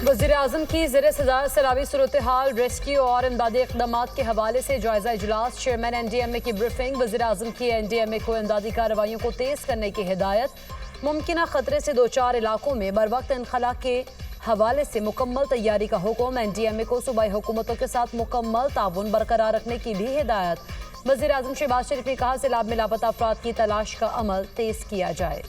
वज़ीर-ए-आज़म की ज़ेरे सदार सैलाबी सूरत हाल, रेस्क्यू और इमदादी इक़दाम के हवाले से जायज़ा इजलास। चेयरमैन NDMA की ब्रीफिंग। वज़ीर-ए-आज़म की NDMA को इमदादी कार्रवाइयों को तेज़ करने की हिदायत। मुमकिना ख़तरे से 2-4 इलाकों में बर वक्त इनखला के हवाले से मुकम्मल तैयारी का हुक्म। NDMA को सूबाई हुकूमतों के साथ मुकम्मल ताउन बरकरार रखने की भी हिदायत। वज़ीर-ए-आज़म शहबाज शरीफ ने कहा, सैलाब में लापता अफराद की तलाश का अमल तेज़ किया जाए।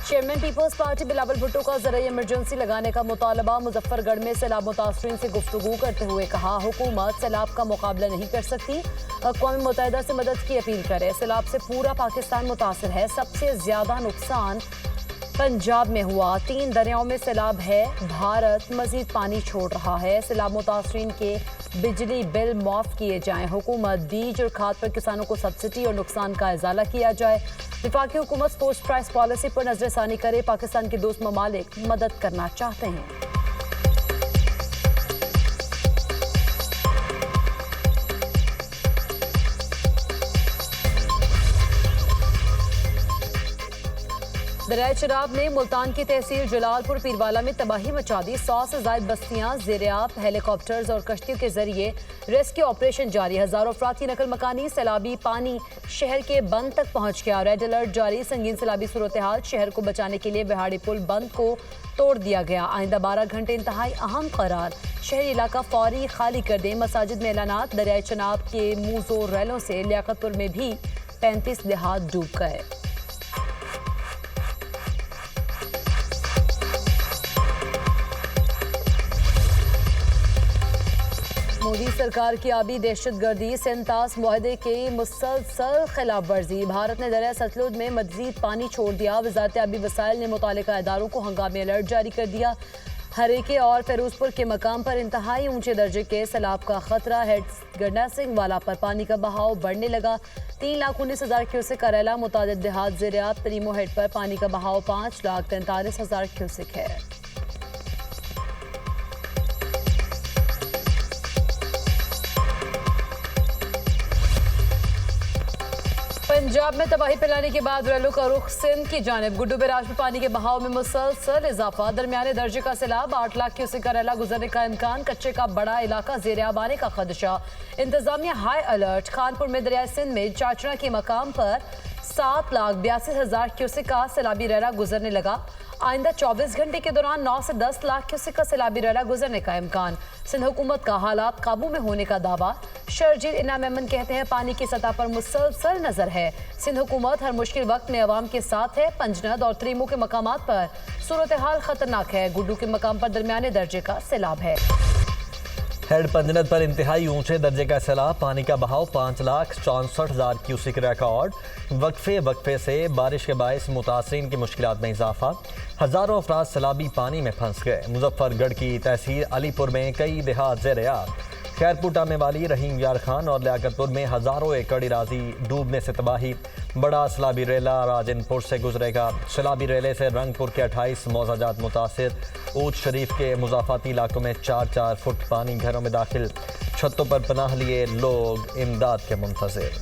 Chairman peoples party Bilawal Bhutto का ज़रिए इमरजेंसी लगाने का मुतालबा। मुजफ्फरगढ़ में सैलाब मुतासरीन से गुफ्तगू करते हुए कहा, हुकूमत सैलाब का मुकाबला नहीं कर सकती, अक़वाम मुत्तहिदा से मदद की अपील करे। सैलाब से पूरा पाकिस्तान मुतासर है, सबसे ज़्यादा नुकसान पंजाब में हुआ। 3 दरियाओं में सैलाब है, भारत मजीद पानी छोड़ रहा है। सैलाब मुतासरीन के बिजली बिल माफ़ किए जाएं। हुकूमत बीज और खाद पर किसानों को सब्सिडी और नुकसान का इजाला किया जाए। वफाकी हुकूमत पोस्ट प्राइस पॉलिसी पर नजरसानी करे। पाकिस्तान के दोस्त ममालिक मदद करना चाहते हैं। दरियाए चनाब ने मुल्तान की तहसील जलालपुर पीरवाला में तबाही मचा दी। 100 से ज़ायद बस्तियां ज़ेर-ए-आब, हेलीकॉप्टर्स और कश्तियों के जरिए रेस्क्यू ऑपरेशन जारी। हज़ारों अफराद की नकल मकानी। सैलाबी पानी शहर के बंद तक पहुंच गया। रेड अलर्ट जारी। संगीन सैलाबी सूरत हाल। शहर को बचाने के लिए बिहाड़ी पुल बंद को तोड़ दिया गया। आइंदा 12 घंटे इंतहाई अहम करार। शहरी इलाका फौरी खाली कर दें। मसाजिद में ऐलानात। दरियाए चनाब के मूजो रैलों से लियाकतपुर में भी 35 देहात डूब गए। मोदी सरकार की आबी दहशतगर्दी। सेंतास मुआहदे की मुसलसल खिलाफ वर्जी। भारत ने दरिया सतलुज में मजीद पानी छोड़ दिया। वज़ारत आबी वसाइल ने मुतालिका इदारों को हंगामी अलर्ट जारी कर दिया। हरेके और फिरोजपुर के मकाम पर इंतहाई ऊंचे दर्जे के सैलाब का खतरा। हेड गंडा सिंह वाला पर पानी का बहाव बढ़ने लगा। 3,19,000 क्यूसेक का रैला। मुतादिद देहात ज़ेर-ए-आब। तरीमो हेड पर पानी का बहाव 5,43,000 क्यूसेक है। पंजाब में तबाही फैलाने के बाद रैलों का रुख सिंध की जानिब। गुड्डू बैराज में पानी के बहाव में मुसलसल इजाफा। दरमियाने दर्जे का सैलाब। 8 लाख क्यूसेक का रैला गुजरने का इम्कान। कच्चे का बड़ा इलाका ज़ेर-ए-आब आने का खदशा। इंतजामिया हाई अलर्ट। खानपुर में दरिया सिंध में चाचना के मकाम पर 7,82,000 क्यूसेक का सैलाबी रैला गुजरने लगा। आइंदा 24 घंटे के दौरान 9 से 10 लाख क्यूसेक का सैलाबी रैला गुजरने का इम्कान। सिंध हुकूमत का हालात काबू में होने का दावा। शरजील इनाम मेमन कहते हैं, पानी की सतह पर मुसलसल नजर है। सिंध हुकूमत हर मुश्किल वक्त में अवाम के साथ है। पंजनद और त्रीमो के मकामात पर सूरत हाल खतरनाक है। गुड्डू के मकाम पर दरमियाने दर्जे का सैलाब है। हेड पंजनद पर इंतहाई ऊंचे दर्जे का सैलाब। पानी का बहाव 5,64,000 क्यूसेक रिकॉर्ड। वक्फे से बारिश के बायस मुतासरीन की मुश्किलात में इजाफा। हज़ारों अफराद सैलाबी पानी में फंस गए। मुजफ्फरगढ़ की तहसील अलीपुर में कई देहात ज़ेर-ए-आब। खैरपुर टामे वाली रहीम यार खान और लियाकतपुर में हज़ारों एकड़ इराजी डूबने से तबाही। बड़ा सैलाबी रेला राजनपुर से गुजरेगा। सैलाबी रेले से रंगपुर के 28 मौजाजात मुतासिर। ऊद शरीफ के मुजाफाती इलाकों में 4-4 फुट पानी घरों में दाखिल। छतों पर पनाह लिए लोग इमदाद के मुंतज़िर।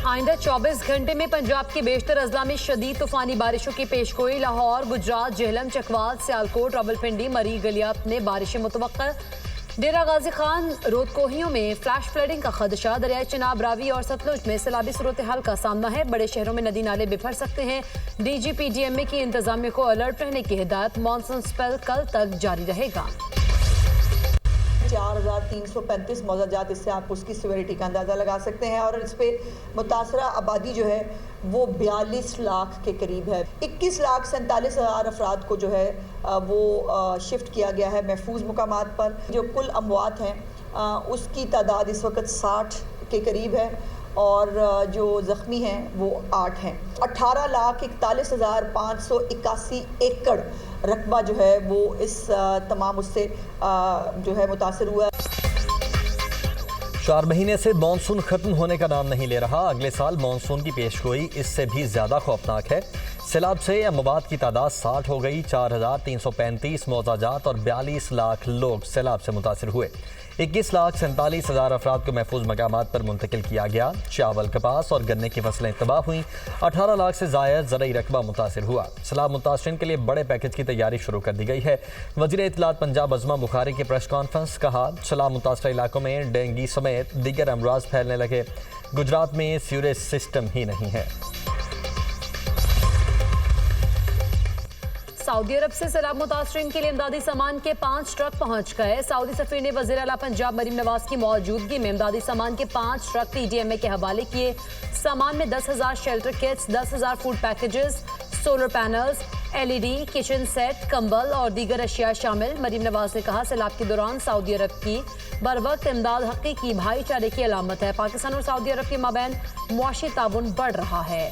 आइंदा 24 घंटे में पंजाब के बेशतर अजला में शदीद तूफानी बारिशों की पेशगोई। लाहौर, गुजरात, जेहलम, चकवाल, सियालकोट, रावलपिंडी, मरी, गलियात में बारिशें मुतवक्का। डेरा गाजी खान रोदकोहियों में फ्लैश फ्लडिंग का खदशा। दरियाए चनाब, रावी और सतलुज में सैलाबी सूरत हाल का सामना है। बड़े शहरों में नदी नाले बिफर सकते हैं। DGPDMA की इंतजामिया को अलर्ट रहने की हिदायत। मानसून स्पेल कल तक जारी रहेगा। 4,335 मौजाजात, इससे आप उसकी सिवियरिटी का अंदाज़ा लगा सकते हैं। और इस पर मुतासरा आबादी जो है वो 42 लाख के करीब है। 21,47,000 अफराद को जो है वो शिफ्ट किया गया है महफूज मकामात पर। जो कुल अमवात हैं उसकी तादाद इस वक्त 60 के करीब है और जो ज़ख्मी हैं वो 8 हैं। 18,41,581 एकड़ रकबा जो है वो इस तमाम उससे जो है मुतासर हुआ। 4 महीने से मानसून खत्म होने का नाम नहीं ले रहा। अगले साल मानसून की पेशगोई इससे भी ज़्यादा खौफनाक है। सैलाब से अमवात की तादाद 60 हो गई। 4,335 मौजाजात और 42 लाख लोग सैलाब से मुतासिर हुए। 21,47,000 अफराद को महफूज मकामात पर मुंतकिल किया गया। चावल, कपास और गन्ने की फसलें तबाह हुई। 18 लाख से ज़ायद ज़रई रकबा मुतासिर हुआ। सैलाब मुतासरीन के लिए बड़े पैकेज की तैयारी शुरू कर दी गई है। वज़ीर इत्तलात पंजाब अज़मा बुखारी की प्रेस कॉन्फ्रेंस। कहा, सैलाब मुतासर इलाकों में डेंगू समेत दीगर अमराज फैलने लगे। गुजरात में सीवरेज सिस्टम ही नहीं है। सऊदी अरब से सैलाब मुतासरीन के लिए इमदादी सामान के 5 ट्रक पहुंच गए। सऊदी सफीर ने वज़ीर आला पंजाब मरीम नवाज की मौजूदगी में इमदादी सामान के 5 ट्रक PDMA के हवाले किए। सामान में 10,000 shelter kits, 10,000 food packages, solar panels, LED, kitchen set, कंबल और दीगर अशिया शामिल। मरीम नवाज ने कहा, सैलाब के दौरान सऊदी अरब की बरवक्त इमदाद हकीकी भाईचारे की अलामत है। पाकिस्तान और सऊदी अरब के माबैन मुआशी ताउन बढ़ रहा है।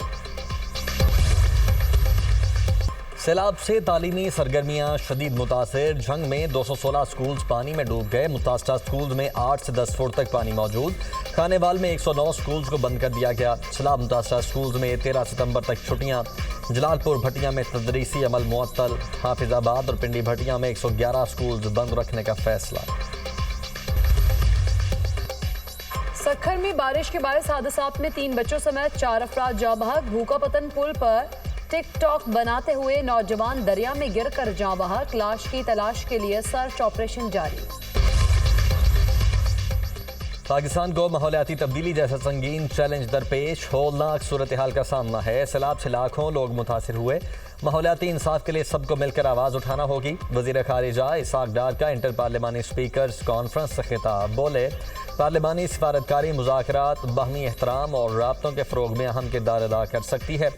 सैलाब से तालीमी सरगर्मियाँ शदीद मुतासिर। झंग में 216 स्कूल्स पानी में डूब गए। मुतासरा स्कूल्स में 8 से 10 फुट तक पानी मौजूद। खानेवाल में 109 स्कूल्स को बंद कर दिया गया। सैलाब मुतासरा स्कूल्स में 13 सितंबर तक छुट्टियाँ। जलालपुर भटिया में तदरीसी अमल मुअत्तल। हाफिजाबाद और पिंडी भटिया में 111 स्कूल्स बंद रखने का फैसला। सखर में बारिश के बायस हादसात में 3 बच्चों समेत 4 अफराद जाँ बहक। भूकापतन पुल पर टिकटॉक बनाते हुए नौजवान दरिया में गिरकर जाँ बहक। लाश की तलाश के लिए सर्च ऑपरेशन जारी। पाकिस्तान को माहौलियाती तब्दीली जैसा संगीन चैलेंज दरपेश। होलनाक सूरत हाल का सामना है। सैलाब से लाखों लोग मुतासिर हुए। माहौलियाती इंसाफ के लिए सबको मिलकर आवाज़ उठाना होगी। वज़ीर खारिजा इसाक डार का इंटर पार्लिमानी स्पीकर्स कॉन्फ्रेंस से खिताब। बोले, पार्लिमानी सिफारतकारी मुज़ाकरात बाहमी एहतराम और राब्तों के फ़रोग में अहम किरदार अदा कर सकती है।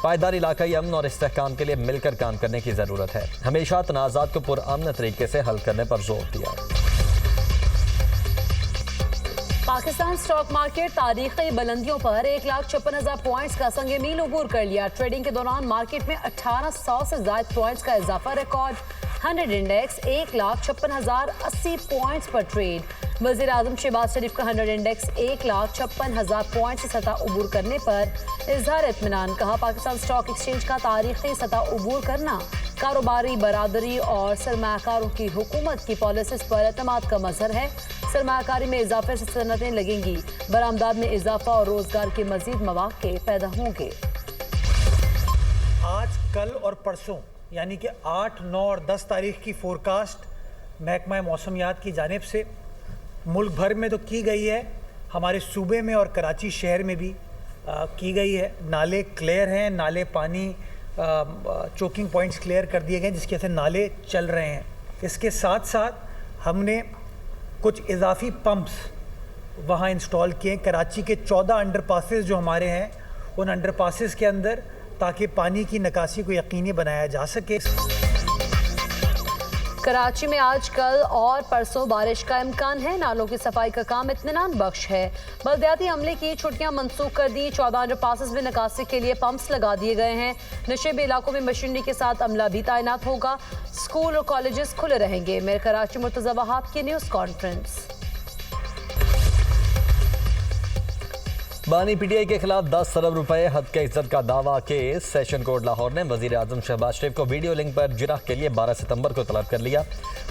पायदार इलाकाई अमन और इस्तेहकाम के लिए मिलकर काम करने की ज़रूरत है। हमेशा तनाज़ात को पुरअमन तरीके से हल करने पर जोर दिया। पाकिस्तान स्टॉक मार्केट तारीखी बुलंदियों पर 1,56,000 पॉइंट्स का संग मील अबूर कर लिया। ट्रेडिंग के दौरान मार्केट में 1800 से ज्यादा पॉइंट्स का इजाफा। रिकॉर्ड 100 इंडेक्स 1,56,080 पॉइंट्स पर ट्रेड। वज़ीर आज़म शहबाज शरीफ का 100 इंडेक्स 1,56,000 पॉइंट से सतह अबूर करने पर इजहार इत्मीनान। कहा, पाकिस्तान स्टॉक एक्सचेंज का तारीखी सतह अबूर करना कारोबारी बरादरी और सरमाकारों की हुकूमत की पॉलिसीज पर एतमाद का मजहर है। सरमाकारी में इजाफे से सनतें लगेंगी। बरामदात में इजाफा और रोजगार के मजीद मौके पैदा होंगे। आज, कल और परसों यानी कि 8, 9 और 10 तारीख की फोरकास्ट महकमा मौसमियात की जानिब से मुल्क भर में तो की गई है, हमारे सूबे में और कराची शहर में भी की गई है। नाले क्लियर हैं, नाले पानी चोकिंग पॉइंट्स क्लियर कर दिए गए, जिसके वजह से नाले चल रहे हैं। इसके साथ साथ हमने कुछ इजाफी पंप्स वहाँ इंस्टॉल किए कराची के 14 अंडरपासेस जो हमारे हैं, उन अंडरपासेस के अंदर, ताकि पानी की निकासी को यकीनी बनाया जा सके। कराची में आज, कल और परसों बारिश का इम्कान है। नालों की सफाई का काम इत्मीनान बख्श है। बल्दियाती अमले की छुट्टियां मनसूख कर दी। 14 अंडरपासेस में निकासी के लिए पंप्स लगा दिए गए हैं। नशेबी इलाकों में मशीनरी के साथ अमला भी तैनात होगा। स्कूल और कॉलेजेस खुले रहेंगे। मेरे कराची मुर्तज़ा वहाब की न्यूज़ कॉन्फ्रेंस। बानी PTI के खिलाफ 10 अरब रुपए हद के इज्जत का दावा केस। सेशन कोर्ट लाहौर ने वज़ीर आज़म शहबाज शरीफ को वीडियो लिंक पर जिरह के लिए 12 सितंबर को तलब कर लिया।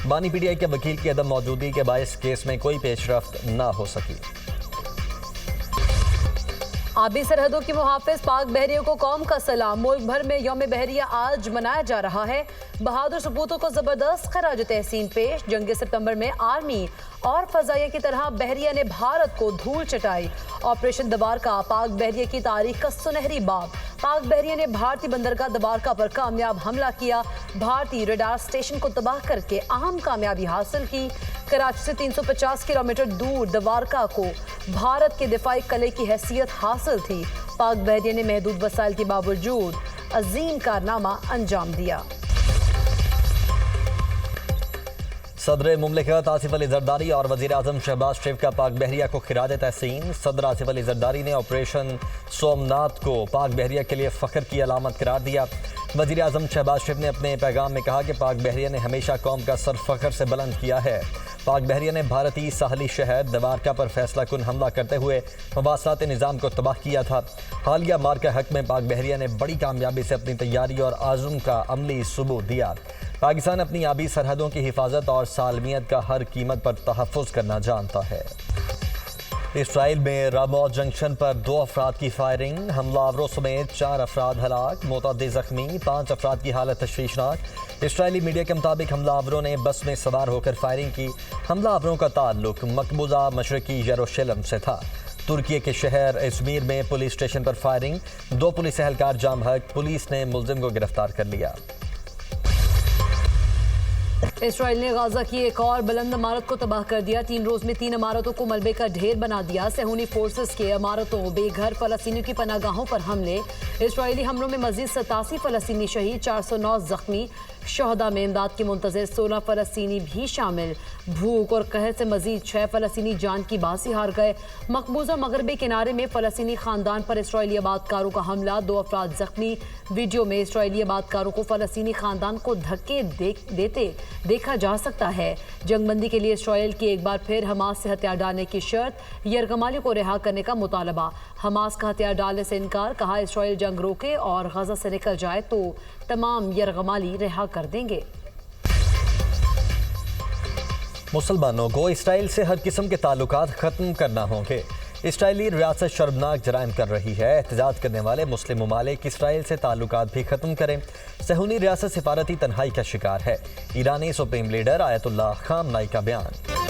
बानी PTI के वकील की अदम मौजूदगी के बायस केस में कोई पेशरफ्त न हो सकी। आबी सरहदों की मुहाफिज पाक बहरियों को कौम का सलाम। मुल्क भर में यौम बहरिया आज मनाया जा रहा है। बहादुर सपूतों को जबरदस्त खराज तहसीन पेश। जंग सितंबर में आर्मी और फजाइया की तरह बहरिया ने भारत को धूल चटाई। ऑपरेशन दबारका पाक बहरिया की तारीख का सुनहरी बाब। पाक बहरिया ने भारतीय बंदरगाह दबारका पर कामयाब हमला किया। भारतीय रडार स्टेशन को तबाह करके अहम कामयाबी हासिल की। कराची से 350 किलोमीटर दूर दबारका को भारत के दिफाई कले की हैसियत हासिल थी। पाक बहरिया ने महदूद वसाइल के बावजूद अजीम कारनामा अंजाम दिया। सदर मुमलिकत आसिफ अली जरदारी और वज़ीर आज़म शहबाज शरीफ का पाक बहरिया को खिराज तहसीन। सदर आसिफ अली जरदारी ने ऑपरेशन सोमनाथ को पाक बहरिया के लिए फ़ख्र की अलामत करार दिया। वज़ीर आज़म शहबाज शरीफ ने अपने पैगाम में कहा कि पाक बहरिया ने हमेशा कौम का सर फख्र से बुलंद किया है। पाक बहरिया ने भारतीय साहली शहर दवारका पर फैसला कुन हमला करते हुए मवासलात निज़ाम को तबाह किया था। हालिया मार्का हक में पाक बहरिया ने बड़ी कामयाबी से अपनी तैयारी और आज़म का अमली सबूत दिया। पाकिस्तान अपनी आबी सरहदों की हिफाजत और सालमियत का हर कीमत पर तहफ़्फ़ुज़ करना जानता है। इसराइल में रामौत जंक्शन पर 2 अफराद की फायरिंग, हमलावरों समेत 4 अफराद हलाक, मुतअद्दिद ज़ख्मी, 5 अफराद की हालत तशवीशनाक। इसराइली मीडिया के मुताबिक हमलावरों ने बस में सवार होकर फायरिंग की। हमलावरों का ताल्लुक मकबूजा मशरकी यरूशलेम से था। तुर्की के शहर इज़मीर में पुलिस स्टेशन पर फायरिंग, 2 पुलिस एहलकार जाम हक, पुलिस ने मुलजिम को गिरफ्तार कर लिया। इसराइल ने गाजा की एक और बुलंद इमारत को तबाह कर दिया। 3 रोज में 3 इमारतों को मलबे का ढेर बना दिया। सहूनी फोर्सेस के इमारतों, बेघर फलस्तीनियों की पनागाहों पर हमले। इसराइली हमलों में मजीद 87 फलस्तीनी शहीद, 409 जख्मी। शहदा में इमदाद के मुंतज़िर 16 फलस्तीनी भी शामिल। भूख और कहर से मजीद 6 फलस्तीनी जान की बाजी हार गए। मकबूजा मगरबी किनारे में फलस्तीनी खानदान पर इसराइली आबादकारों का हमला, 2 अफराद जख्मी। वीडियो में इसराइली आबादकारों को फलस्तीनी खानदान को धक्के देते देखा जा सकता है। जंगबंदी के लिए इसराइल की एक बार फिर हमास से हथियार डालने की शर्त, यरगमाली को रिहा करने का मुतालबा। हमास का हथियार डालने से इनकार, कहा इसराइल जंग रोके और गजा से निकल जाए तो तमाम यरगमाली रिहा कर देंगे। मुसलमानों को इसराइल से हर किस्म के ताल्लुकात ख़त्म करना होंगे। इसराइली रियासत शर्मनाक जराइम कर रही है। एहतजाज करने वाले मुस्लिम ममालिक इसराइल से ताल्लुकात भी ख़त्म करें। सहूनी रियासत सिफारती तन्हाई का शिकार है। ईरानी सुप्रीम लीडर आयतुल्लाह खामनाई का बयान।